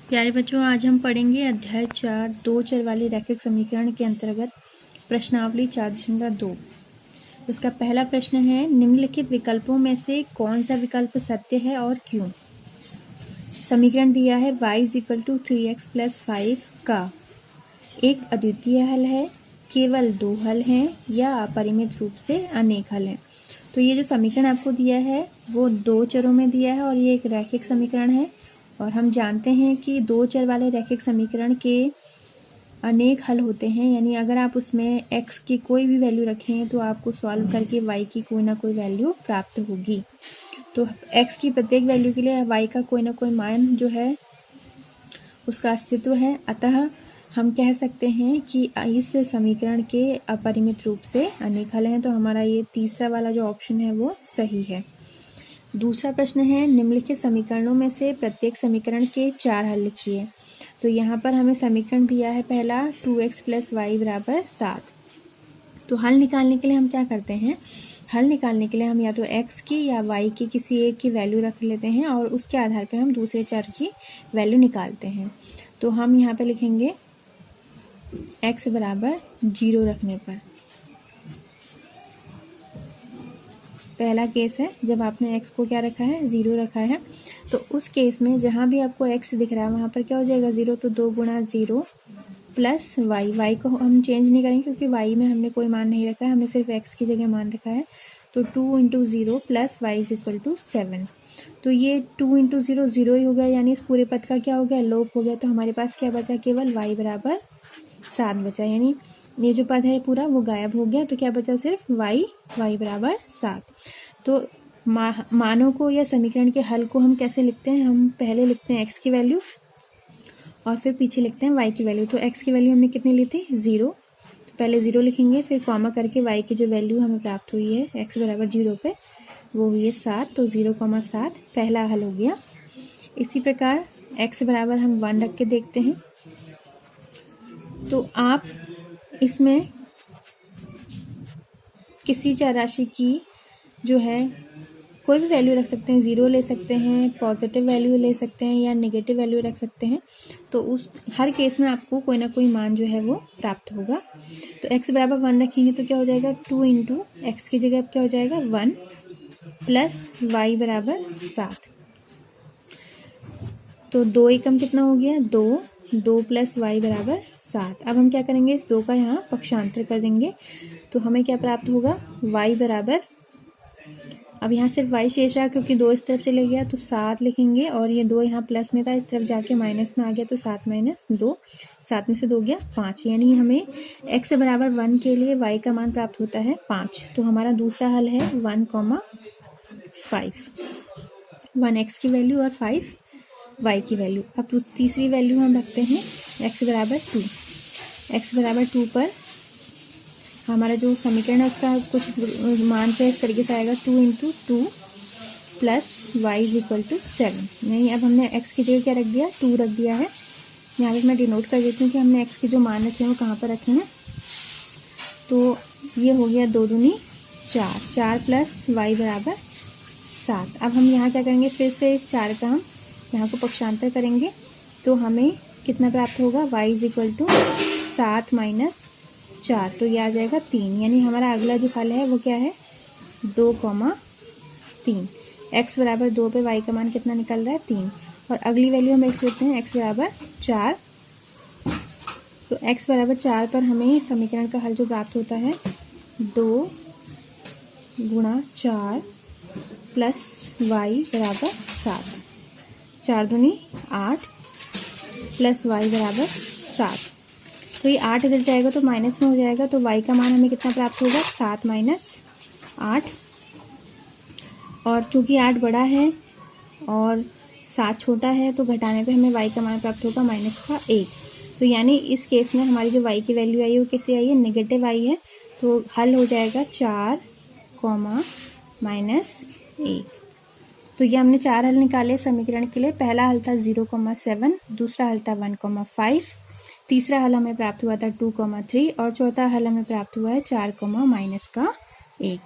प्यारे बच्चों, आज हम पढ़ेंगे अध्याय 4 दो चर वाले रैखिक समीकरण के अंतर्गत प्रश्नावली 4.2। उसका पहला प्रश्न है, निम्नलिखित विकल्पों में से कौन सा विकल्प सत्य है और क्यों। समीकरण दिया है y = 3x + 5 का एक अद्वितीय हल है, केवल दो हल हैं या अपरिमित रूप से अनेक हल हैं। तो ये जो समीकरण आपको दिया है वो दो चरों में दिया है और ये एक रैखिक समीकरण है। और हम जानते हैं कि दो चर वाले रैखिक समीकरण के अनेक हल होते हैं, यानी अगर आप उसमें x की कोई भी वैल्यू रखें तो आपको सॉल्व करके y की कोई ना कोई वैल्यू प्राप्त होगी। तो x की प्रत्येक वैल्यू के लिए y का कोई ना कोई मान जो है उसका अस्तित्व है। अतः हम कह सकते हैं कि इस समीकरण के अपरिमित रूप से अनेक हल हैं। तो हमारा ये तीसरा वाला जो ऑप्शन है वो सही है। दूसरा प्रश्न है, निम्नलिखित समीकरणों में से प्रत्येक समीकरण के 4 हल लिखिए। तो यहाँ पर हमें समीकरण दिया है पहला 2x + y = 7। तो हल निकालने के लिए हम क्या करते हैं, हल निकालने के लिए हम या तो x की या y की किसी एक की वैल्यू रख लेते हैं और उसके आधार पर हम दूसरे चर की वैल्यू निकालते हैं। तो हम यहाँ पे लिखेंगे x = 0 रखने पर। पहला केस है जब आपने x को क्या रखा है, 0 रखा है। तो उस केस में जहाँ भी आपको x दिख रहा है वहाँ पर क्या हो जाएगा, 0। तो 2 × 0 + y को हम चेंज नहीं करेंगे क्योंकि y में हमने कोई मान नहीं रखा है, हमने सिर्फ x की जगह मान रखा है। तो 2 × 0 + y = 7। तो ये 2 × 0 0 ही हो गया, यानी इस पूरे पद का क्या हो गया, लोप हो गया। तो हमारे पास क्या बचा, केवल y = 7 बचा, यानी ये जो पद है पूरा वो गायब हो गया। तो क्या बचा, सिर्फ y = 7। तो मानों को या समीकरण के हल को हम कैसे लिखते हैं, हम पहले लिखते हैं x की वैल्यू और फिर पीछे लिखते हैं y की वैल्यू। तो x की वैल्यू हमने कितनी ली थी, 0। तो पहले 0 लिखेंगे, फिर कॉमा करके y की जो वैल्यू हमें प्राप्त हुई है x = 0 पे, वो हुई है 7। तो 0,7 पहला हल हो गया। इसी प्रकार x = हम 1 रख के देखते हैं। तो आप इसमें किसी चर राशि की जो है कोई भी वैल्यू रख सकते हैं, 0 ले सकते हैं, पॉजिटिव वैल्यू ले सकते हैं या नेगेटिव वैल्यू रख सकते हैं। तो उस हर केस में आपको कोई ना कोई मान जो है वो प्राप्त होगा। तो x = 1 रखेंगे तो क्या हो जाएगा, 2 × x की जगह अब क्या हो जाएगा, 1 + y = 7। तो 2 एकम कितना हो गया, 2 + y = 7। अब हम क्या करेंगे, इस 2 का यहाँ पक्षांतर कर देंगे। तो हमें क्या प्राप्त होगा, y = अब यहाँ सिर्फ y शेष रहा क्योंकि 2 इस तरफ चले गया तो 7 लिखेंगे, और ये 2 यहाँ प्लस में था, इस तरफ जाके माइनस में आ गया। तो 7 - 2, 7 में से 2 गया 5, यानी हमें x = 1 के लिए y का मान प्राप्त होता है 5। तो हमारा दूसरा हल है 1,5, 1 x की वैल्यू और 5 y की वैल्यू। अब तीसरी वैल्यू हम रखते हैं x = 2। x = 2 पर हमारा जो समीकरण है उसका कुछ मान से इस तरीके से आएगा, 2 × 2 + y = 7। नहीं, अब हमने x की जगह क्या रख दिया, 2 रख दिया है। यहाँ पे मैं डिनोट कर देती हूँ कि हमने x के जो मान रखे हैं वो कहाँ पर रखे हैं। तो ये हो गया 2 दूनी 4, 4 + y = 7। अब हम यहाँ क्या करेंगे, फिर से इस 4 का हम यहाँ को पक्षांतर करेंगे। तो हमें कितना प्राप्त होगा, y = 7 - 4। तो ये आ जाएगा 3, यानी हमारा अगला जो हल है वो क्या है, 2,3। x = 2 पे y का मान कितना निकल रहा है, 3। और अगली वैल्यू हम लिख लेते हैं x = 4। तो x = 4 पर हमें समीकरण का हल जो प्राप्त होता है, 2 × 4 + y = 7, 4 दूनी 8 + y = 7। तो ये 8 इधर जाएगा तो माइनस में हो जाएगा। तो y का मान हमें कितना प्राप्त होगा, 7 - 8। और चूंकि 8 बड़ा है और 7 छोटा है तो घटाने पे हमें y का मान प्राप्त होगा -1। तो यानी इस केस में हमारी जो y की वैल्यू आई है वो कैसे आई है, नेगेटिव आई है। तो हल हो जाएगा 4, -1। तो ये हमने 4 हल निकाले समीकरण के लिए। पहला हल था 0,7, दूसरा हल था 1,5, तीसरा हल हमें प्राप्त हुआ था 2,3 और चौथा हल हमें प्राप्त हुआ है 4, -1।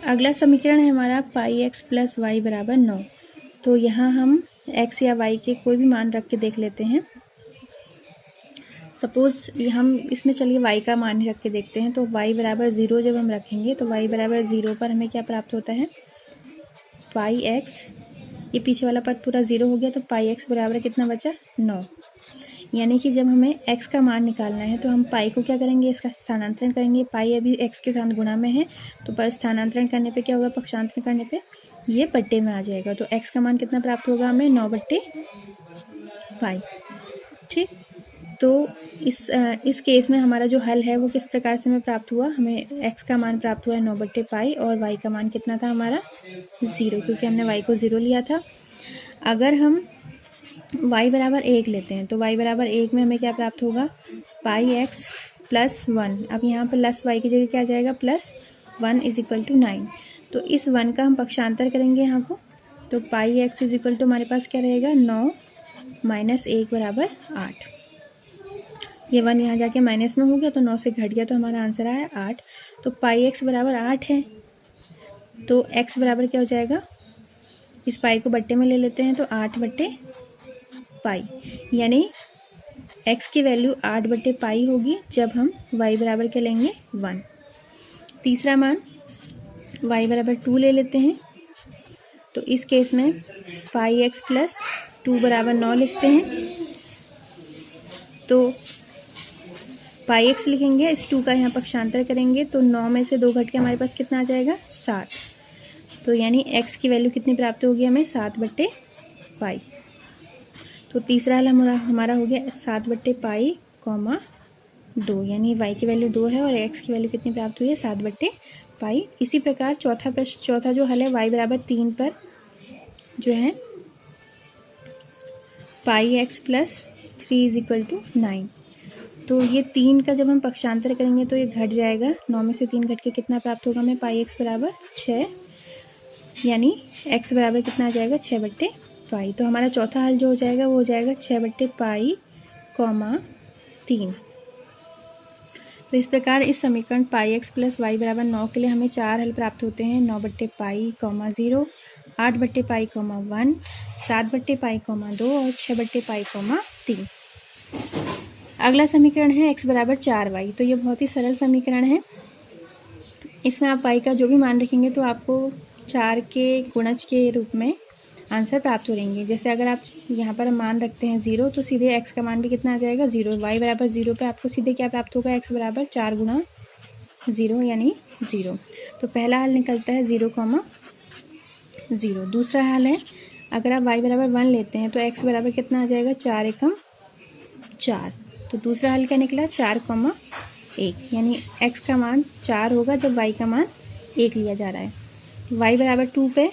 अगला समीकरण है हमारा πx + y = 9। तो यहाँ हम x या y के कोई भी मान रख के देख लेते हैं। सपोज हम इसमें चलिए y का मान ही रख के देखते हैं। तो y बराबर 0 जब हम रखेंगे तो y बराबर 0 पर हमें क्या प्राप्त होता है, पाई एक्स। ये पीछे वाला पद पूरा 0 हो गया तो पाई एक्स बराबर कितना बचा, 9। यानी कि जब हमें x का मान निकालना है तो हम पाई को क्या करेंगे, इसका स्थानांतरण करेंगे। पाई अभी x के साथ गुणा में है तो पर स्थानांतरण करने पे क्या होगा, पक्षांतरण करने पे ये बट्टे में आ जाएगा। तो x का मान कितना प्राप्त होगा हमें, 9 बट्टे पाई। ठीक, तो इस केस में हमारा जो हल है वो किस प्रकार से हमें प्राप्त हुआ, हमें x का मान प्राप्त हुआ है 9 बट्टे पाई और y का मान कितना था हमारा 0, क्योंकि हमने y को 0 लिया था। अगर हम y बराबर 1 लेते हैं तो y बराबर 1 में हमें क्या प्राप्त होगा, पाई एक्स प्लस 1। अब यहाँ पर प्लस y की जगह क्या आ जाएगा, प्लस 1 इज इक्वल टू 9। तो इस 1 का हम पक्षांतर करेंगे यहाँ को, तो पाई एक्स इज इक्वल टू हमारे पास क्या रहेगा, 9 माइनस 1 बराबर 8। ये 1 यहाँ जाके माइनस में हो गया तो 9 से घट गया तो हमारा आंसर आया 8। तो पाई एक्स बराबर 8 है। तो x बराबर क्या हो जाएगा, इस पाई को बट्टे में ले लेते हैं तो 8 बट्टे पाई, यानी x की वैल्यू 8 बट्टे पाई होगी जब हम y बराबर क्या लेंगे, 1। तीसरा मान y बराबर 2 ले लेते हैं। तो इस केस में पाई एक्स प्लस 2 बराबर 9 लिखते हैं। तो पाई एक्स लिखेंगे, इस 2 का यहाँ पक्षांतर करेंगे तो 9 में से 2 घट के हमारे पास कितना आ जाएगा, 7। तो यानी x की वैल्यू कितनी प्राप्त होगी हमें, 7 बट्टे पाई। तो तीसरा हल हमारा हो गया 7 बट्टे पाई कॉमा 2, यानी y की वैल्यू 2 है और x की वैल्यू कितनी प्राप्त हुई है, 7 बट्टे पाई। इसी प्रकार चौथा जो हल है y बराबर 3 पर जो है pi x plus 3 is equal to 9। तो ये 3 का जब हम पक्षांतर करेंगे तो ये घट जाएगा, 9 में से 3 घट के कितना प्राप्त होगा हमें, पाई एक्स बराबर 6, यानी x बराबर कितना आ जाएगा, 6 बट्टे पाई। तो हमारा चौथा हल जो हो जाएगा वो हो जाएगा 6 बट्टे पाई कॉमा 3। तो इस प्रकार इस समीकरण पाई एक्स प्लस वाई बराबर 9 के लिए हमें 4 हल प्राप्त होते हैं, 9 बट्टे पाई कॉमा 0, 8 बट्टे पाई कॉमा 1, 7 बट्टे पाई कॉमा 2 और 6 बट्टे पाई कॉमा 3। अगला समीकरण है x बराबर 4y। तो ये बहुत ही सरल समीकरण है। इसमें आप y का जो भी मान रखेंगे तो आपको 4 के गुणज के रूप में आंसर प्राप्त हो रहेंगे। जैसे अगर आप यहाँ पर मान रखते हैं 0 तो सीधे x का मान भी कितना आ जाएगा, 0। y बराबर 0 पे आपको सीधे क्या प्राप्त होगा, x बराबर 4 गुणा 0 यानी 0। तो पहला हल निकलता है 0, 0। दूसरा हल है अगर आप y बराबर 1 लेते हैं तो x बराबर कितना आ जाएगा, 4 एकम 4। तो दूसरा हल क्या निकला, 4, 1, यानी x का मान 4 होगा जब y का मान 1 लिया जा रहा है। y बराबर 2 पे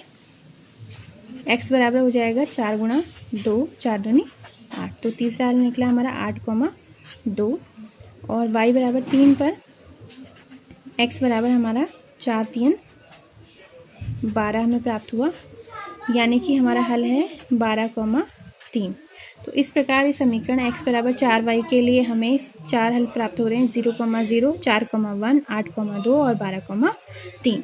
x बराबर हो जाएगा 4 गुणा 2, 4 दूनी 8। तो तीसरा हल निकला हमारा 8, 2। और y बराबर 3 पर x बराबर हमारा 4, 3, 12 हमें प्राप्त हुआ, यानी कि हमारा हल है 12, 3। तो इस प्रकार इस समीकरण x बराबर 4y के लिए हमें 4 हल प्राप्त हो रहे हैं, 0, 0, 4, 1, 8, 2 और 12, 3।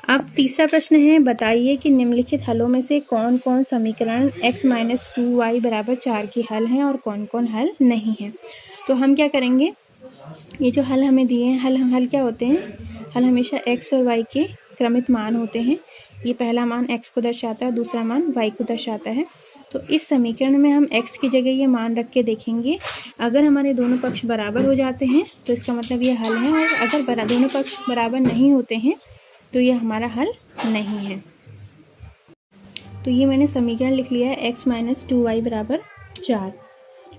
अब तीसरा प्रश्न है, बताइए कि निम्नलिखित हलों में से कौन कौन समीकरण x माइनस 2y बराबर 4 की हल हैं और कौन कौन हल नहीं है। तो हम क्या करेंगे, ये जो हल हमें दिए हैं, हल क्या होते हैं, हल हमेशा x और y के क्रमित मान होते हैं। ये पहला मान x को दर्शाता है, दूसरा मान y को दर्शाता है। तो इस समीकरण में हम x की जगह ये मान रख के देखेंगे। अगर हमारे दोनों पक्ष बराबर हो जाते हैं तो इसका मतलब ये हल है, और अगर दोनों पक्ष बराबर नहीं होते हैं तो ये हमारा हल नहीं है। तो ये मैंने समीकरण लिख लिया है x माइनस 2y बराबर 4,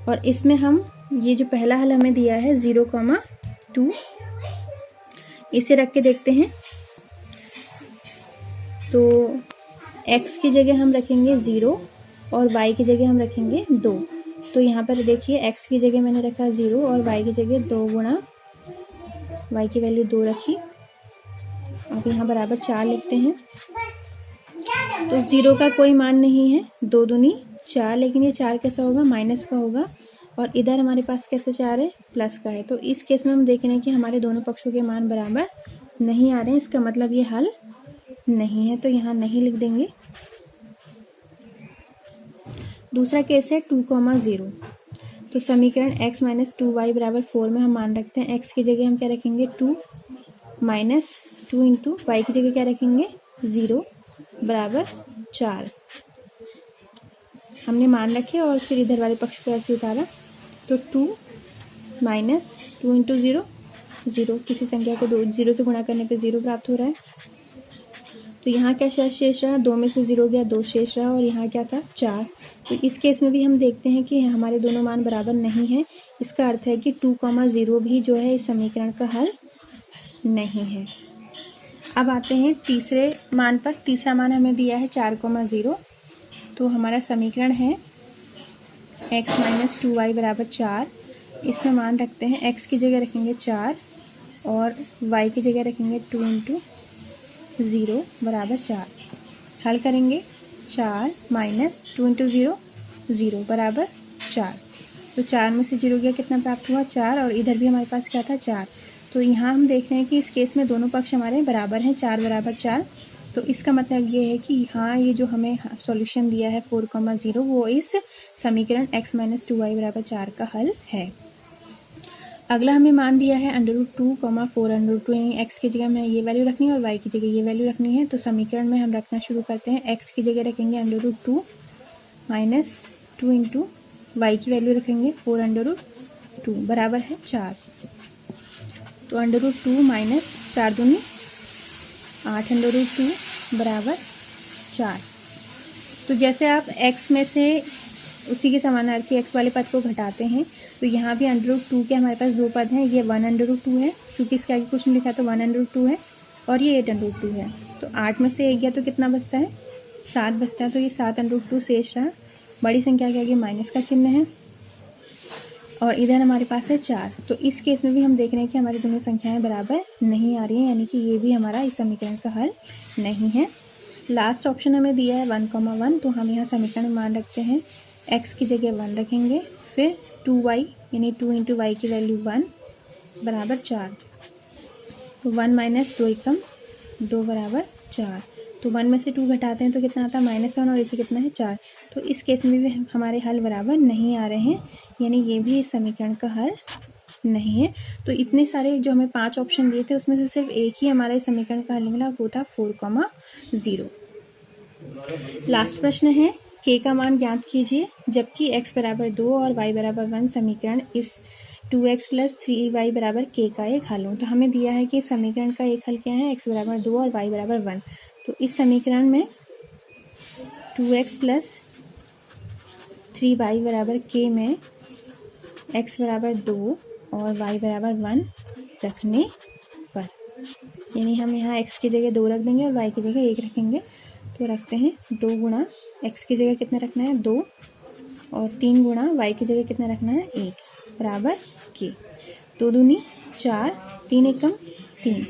और इसमें हम ये जो पहला हल हमें दिया है 0, 2, इसे रख के देखते हैं। तो x की जगह हम रखेंगे 0 और y की जगह हम रखेंगे 2। तो यहाँ पर देखिए x की जगह मैंने रखा 0 और y की जगह 2 गुणा y की वैल्यू 2 रखी। अब यहाँ बराबर 4 लिखते हैं। तो 0 का कोई मान नहीं है, 2 दूनी 4, लेकिन ये 4 कैसा होगा, माइनस का होगा, और इधर हमारे पास कैसे 4 है, प्लस का है। तो इस केस में हम देख रहे हैं कि हमारे दोनों पक्षों के मान बराबर नहीं आ रहे हैं, इसका मतलब ये हल नहीं है। तो यहाँ नहीं लिख देंगे। दूसरा केस है 2,0। तो समीकरण x माइनस 2y बराबर 4 में हम मान रखते हैं x की जगह हम क्या रखेंगे 2 माइनस 2 इंटू वाई की जगह क्या रखेंगे 0 बराबर 4 हमने मान रखे और फिर इधर वाले पक्ष को ऐसे उतारा। तो 2 माइनस 2 इंटू 0 0, किसी संख्या को 0 से गुणा करने पे 0 प्राप्त हो रहा है। तो यहाँ क्या शेष रहा, 2 में से 0 गया 2 शेष रहा और यहाँ क्या था 4। तो इस केस में भी हम देखते हैं कि हमारे दोनों मान बराबर नहीं है। इसका अर्थ है कि 2,0 भी जो है इस समीकरण का हल नहीं है। अब आते हैं तीसरे मान पर। तीसरा मान हमें दिया है 4,0। तो हमारा समीकरण है x माइनस 2y बराबर 4। इसमें मान रखते हैं x की जगह रखेंगे 4 और y की जगह रखेंगे 2 इंटू 0 बराबर 4। हल करेंगे 4 माइनस 2 इंटू 0 0 बराबर 4। तो 4 में से 0 गया कितना प्राप्त हुआ 4 और इधर भी हमारे पास क्या था 4। तो यहाँ हम देख रहे हैं कि इस केस में दोनों पक्ष हमारे बराबर हैं 4 बराबर 4। तो इसका मतलब ये है कि हाँ ये जो हमें सॉल्यूशन दिया है 4,0 वो इस समीकरण x माइनस 2y बराबर 4 का हल है। अगला हमें मान दिया है √2, 4√2 यानी x की जगह में ये वैल्यू रखनी है और y की जगह ये वैल्यू रखनी है। तो समीकरण में हम रखना शुरू करते हैं। x की जगह रखेंगे √2 माइनस 2 इंटू वाई की वैल्यू रखेंगे 4√2 बराबर है 4। तो √2 माइनस 4 दूनी 8√2 बराबर 4। तो जैसे आप x में से उसी के समानार्थी x वाले पद को घटाते हैं तो यहाँ भी √2 के हमारे पास दो पद हैं। ये 1√2 है क्योंकि इसके आगे कुछ नहीं लिखा तो 1√2 है और ये 8√2 है। तो 8 में से 1 गया तो कितना बचता है 7 बचता है। तो ये 7√2 शेष रहा। बड़ी संख्या के आगे माइनस का चिन्ह है और इधर हमारे पास है 4। तो इस केस में भी हम देख रहे हैं कि हमारी दोनों संख्याएं बराबर नहीं आ रही हैं, यानी कि ये भी हमारा इस समीकरण का हल नहीं है। लास्ट ऑप्शन हमें दिया है 1,1। तो हम यहाँ समीकरण में मान रखते हैं x की जगह 1 रखेंगे, फिर 2y यानी 2 इंटू वाई की वैल्यू 1 बराबर 4। तो 1 माइनस 2 एकम 2 बराबर 4। तो 1 में से 2 घटाते हैं तो कितना आता है -1 और इधर कितना है 4। तो इस केस में भी हमारे हल बराबर नहीं आ रहे हैं, यानी ये भी इस समीकरण का हल नहीं है। तो इतने सारे जो हमें 5 ऑप्शन दिए थे उसमें से सिर्फ एक ही हमारा इस समीकरण का हल निकला, वो था 4,0। लास्ट प्रश्न है k का मान ज्ञात कीजिए जबकि x बराबर 2 और y बराबर 1 समीकरण इस 2x प्लस 3y बराबर k का एक हल हो। तो हमें दिया है कि इस समीकरण का एक हल क्या है x बराबर 2 और y बराबर 1। तो इस समीकरण में 2x प्लस 3y बराबर k में x बराबर 2 और y बराबर 1 रखने पर, यानी हम यहाँ x की जगह 2 रख देंगे और y की जगह 1 रखेंगे। तो रखते हैं 2 गुणा x की जगह कितना रखना है 2 और 3 गुणा y की जगह कितना रखना है 1 बराबर k। 2 दूनी 4, 3 एकम 3,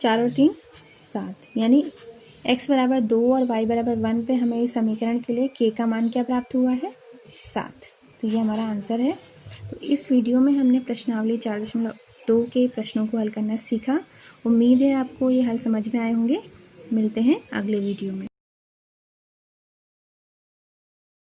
4 और 3 7, यानी x बराबर 2 और y बराबर 1 पे हमें इस समीकरण के लिए k का मान क्या प्राप्त हुआ है 7। तो ये हमारा आंसर है। तो इस वीडियो में हमने प्रश्नावली 4.2 के प्रश्नों को हल करना सीखा। उम्मीद है आपको ये हल समझ में आए होंगे। मिलते हैं अगले वीडियो में।